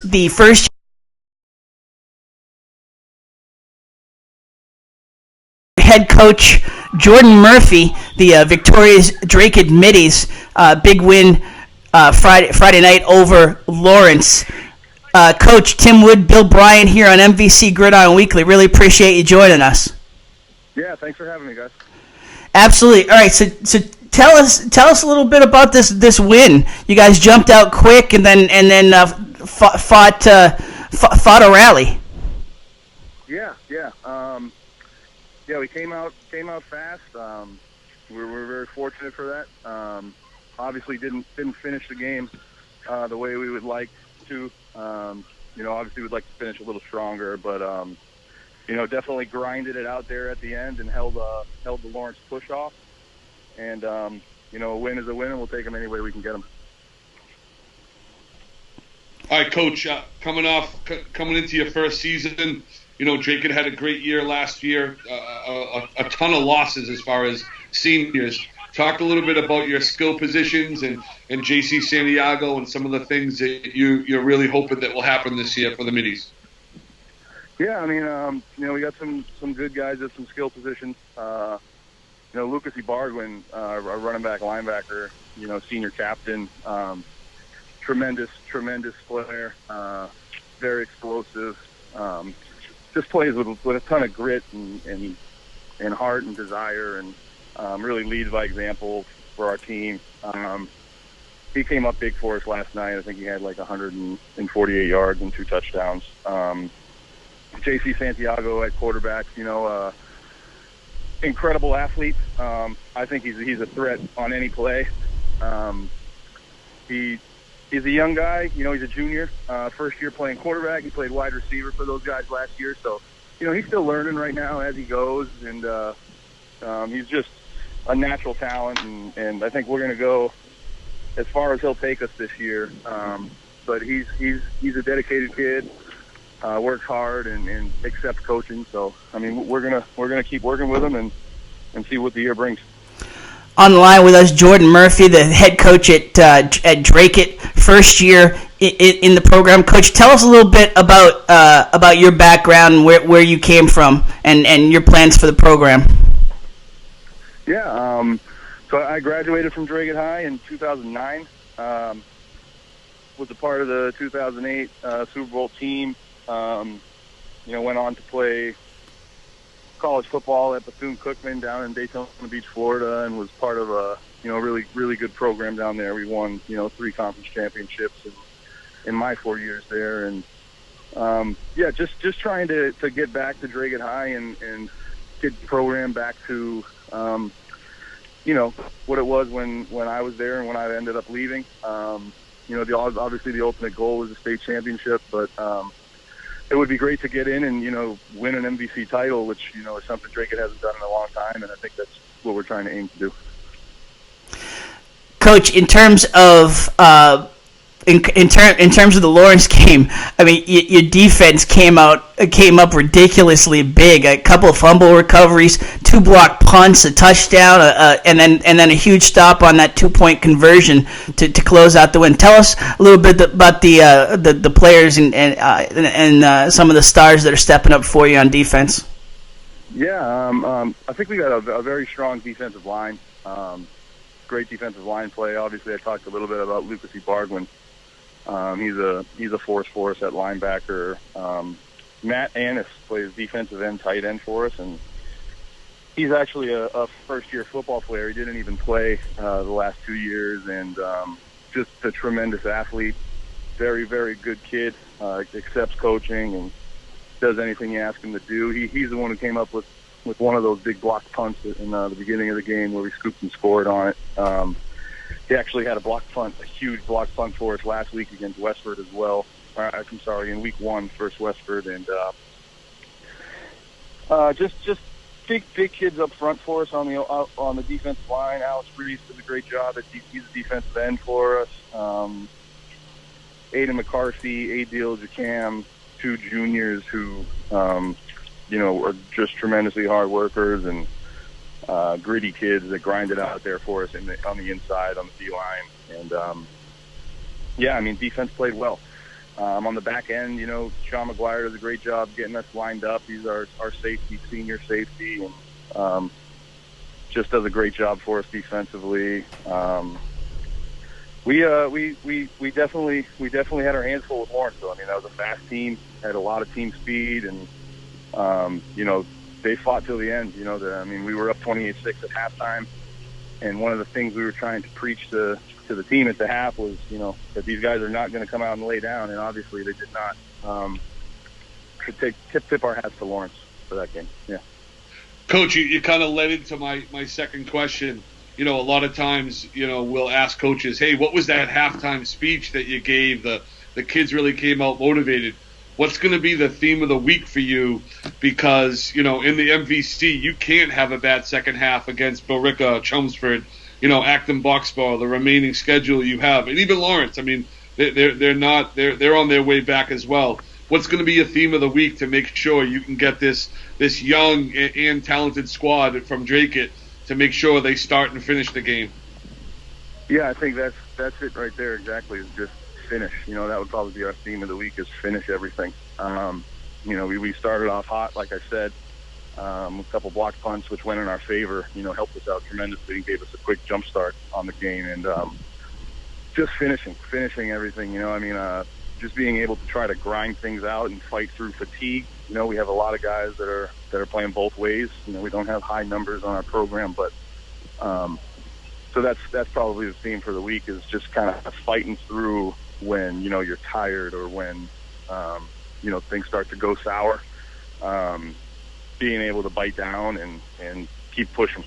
the first head coach Jordan Murphy, the victorious Dracut Middies, big win Friday night over Lawrence. Coach Tim Wood, Bill Bryant here on MVC Gridiron Weekly. Really appreciate you joining us. Yeah, thanks for having me, guys. Absolutely. All right, so tell us a little bit about this win. You guys jumped out quick and then fought a rally. Yeah. We came out fast. We were very fortunate for that. Obviously, didn't finish the game the way we would like to. Obviously, we'd like to finish a little stronger, but definitely grinded it out there at the end and held the Lawrence push off. And a win is a win, and we'll take them any way we can get them. All right, Coach. Coming into your first season, Dracut had a great year last year. A ton of losses as far as seniors. Talk a little bit about your skill positions and JC Santiago and some of the things that you're really hoping that will happen this year for the Middies. Yeah, we got some good guys at some skill positions. Lucas Ibargüen, our running back linebacker, senior captain, tremendous player, very explosive, just plays with a ton of grit and heart and desire, and really leads by example for our team. He came up big for us last night. I think he had like 148 yards and 2 touchdowns. JC Santiago at quarterback, incredible athlete. I think he's a threat on any play. He's a young guy. He's a junior, first year playing quarterback. He played wide receiver for those guys last year. So, he's still learning right now as he goes. And he's just a natural talent. And I think we're going to go as far as he'll take us this year. But he's a dedicated kid, works hard and accepts coaching. So, we're gonna keep working with him and see what the year brings. On the line with us, Jordan Murphy, the head coach at Dracut, first year in the program. Coach, tell us a little bit about your background, where you came from, and your plans for the program. Yeah, so I graduated from Dracut High in 2009. Was a part of the 2008 Super Bowl team. Went on to play college football at Bethune-Cookman down in Daytona Beach, Florida, and was part of a really good program down there. We won 3 conference championships in my 4 years there, and just trying to get back to Dracut High and get the program back to what it was when I was there and when I ended up leaving. Obviously the ultimate goal was a state championship, but it would be great to get in and, win an MVC title, which, is something Dracut hasn't done in a long time, and I think that's what we're trying to aim to do. Coach, in terms of in terms of the Lawrence game, your defense came up ridiculously big. A couple of fumble recoveries, 2 blocked punts, a touchdown, and then a huge stop on that 2-point conversion to close out the win. Tell us a little bit about the players and some of the stars that are stepping up for you on defense. Yeah, I think we got a very strong defensive line. Great defensive line play. Obviously, I talked a little bit about Lucas Ibargüen. He's a force for us at linebacker. Matt Annis plays defensive end, tight end for us, and he's actually a first-year football player. He didn't even play the last 2 years, and just a tremendous athlete. Very, very good kid. Accepts coaching and does anything you ask him to do. He's the one who came up with one of those big blocked punts in the beginning of the game where we scooped and scored on it. He actually had a huge block punt for us last week against Westford as well. In week 1 versus Westford, and just big kids up front for us on the defensive line. Alex Reese did a great job. He's a defensive end for us. Aiden McCarthy, Adil Jacam, 2 juniors who are just tremendously hard workers and gritty kids that grind it out there for us on the inside, on the D-line. And, defense played well. On the back end, Sean McGuire does a great job getting us lined up. He's our safety, senior safety, and just does a great job for us defensively. We definitely had our hands full with Lawrence, though. I mean, that was a fast team, had a lot of team speed, and they fought till the end. We were up 28-6 at halftime, and one of the things we were trying to preach to the team at the half was, that these guys are not going to come out and lay down, and obviously they did not. Tip our hats to Lawrence for that game. Yeah. Coach, you kind of led into my second question. A lot of times, we'll ask coaches, hey, what was that halftime speech that you gave? The kids really came out motivated. What's going to be the theme of the week for you? Because, in the MVC, you can't have a bad second half against Billerica, Chelmsford, Acton, Boxborough, the remaining schedule you have. And even Lawrence, I mean, they're on their way back as well. What's going to be a theme of the week to make sure you can get this young and talented squad from Dracut to make sure they start and finish the game? Yeah, I think that's it right there exactly, is just finish. That would probably be our theme of the week, is finish everything. We started off hot, like I said, a couple block punts, which went in our favor, helped us out tremendously and gave us a quick jump start on the game. And just finishing everything, just being able to try to grind things out and fight through fatigue. We have a lot of guys that are playing both ways. We don't have high numbers on our program, but so that's probably the theme for the week, is just kind of fighting through when you're tired, or when things start to go sour. Being able to bite down and keep pushing.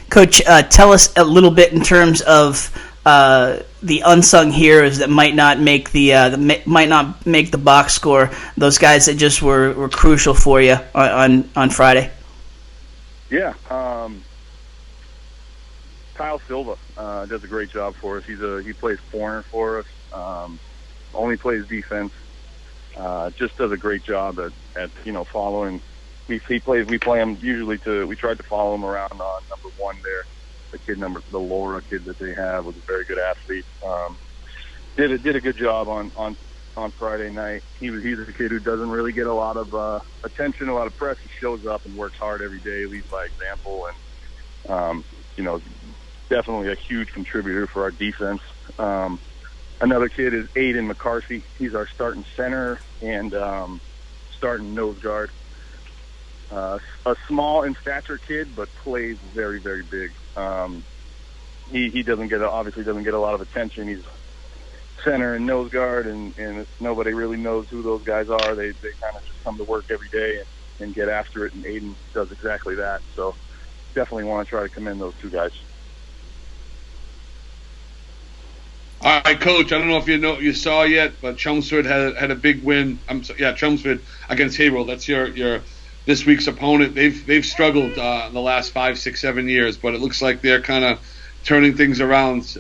Coach, tell us a little bit in terms of the unsung heroes that might not make the box score. Those guys that just were crucial for you on Friday. Yeah, Kyle Silva does a great job for us. He plays corner for us. Only plays defense. Just does a great job at following. We play him usually we tried to follow him around on number one there. The Laura kid that they have was a very good athlete. Did a good job on Friday night. He's a kid who doesn't really get a lot of attention, a lot of press. He shows up and works hard every day, leads by example, and definitely a huge contributor for our defense. Another kid is Aiden McCarthy. He's our starting center and starting nose guard. A small in stature kid, but plays very, very big. He obviously doesn't get a lot of attention. He's center and nose guard, and nobody really knows who those guys are. They kind of just come to work every day and get after it, and Aiden does exactly that. So definitely want to try to commend those two guys. All right, Coach. I don't know if you saw yet, but Chelmsford had a big win. Chelmsford against Haverhill. That's your this week's opponent. They've struggled in the last 5, 6, 7 years, but it looks like they're kind of turning things around.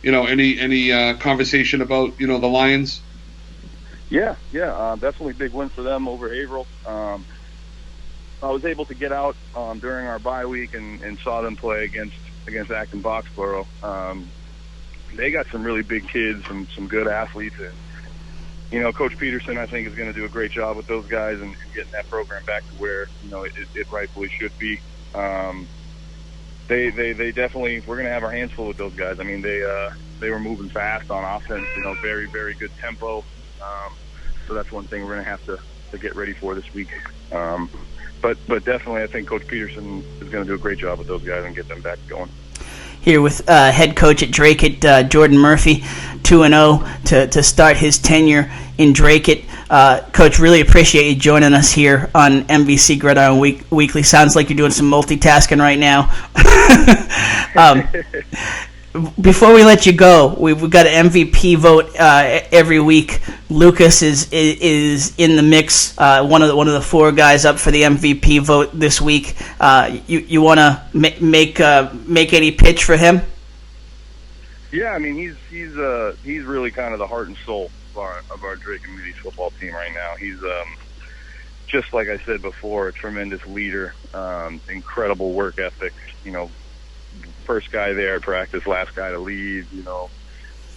Any conversation about the Lions? Yeah, definitely big win for them over Haverhill. I was able to get out during our bye week and saw them play against Acton Boxborough. They got some really big kids, some good athletes, and Coach Peterson, I think, is going to do a great job with those guys and getting that program back to where it rightfully should be. They definitely, we're going to have our hands full with those guys. I mean, they were moving fast on offense, very, very good tempo. So that's one thing we're going to have to get ready for this week. But definitely, I think Coach Peterson is going to do a great job with those guys and get them back going. Here with head coach at Dracut, Jordan Murphy, 2-0 to start his tenure in Dracut. Coach, really appreciate you joining us here on MVC Gridiron Weekly. Sounds like you're doing some multitasking right now. Before we let you go, we've got an MVP vote every week. Lucas is in the mix. One of the 4 guys up for the MVP vote this week. You want to make any pitch for him? Yeah, I mean he's really kind of the heart and soul of our Dracut Community football team right now. He's just like I said before, a tremendous leader, incredible work ethic. First guy there at practice, last guy to leave.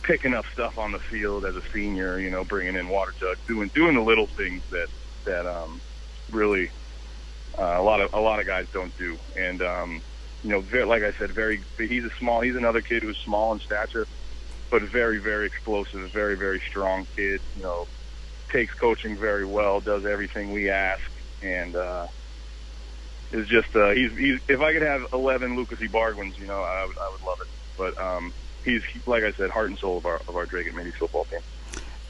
picking up stuff on the field as a senior, bringing in water jugs, doing the little things that really a lot of guys don't do. And like I said, he's another kid who's small in stature, but very, very explosive, very, very strong kid. Takes coaching very well, does everything we ask, and is just he's if I could have 11 Lucas Ibargüens, I would love it. But he's, like I said, heart and soul of our Dracut Minis football team.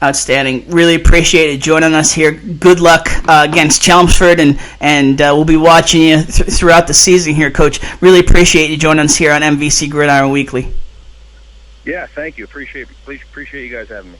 Outstanding. Really appreciate you joining us here. Good luck against Chelmsford, and we'll be watching you throughout the season here, Coach. Really appreciate you joining us here on MVC Gridiron Weekly. Yeah, thank you. Appreciate you guys having me.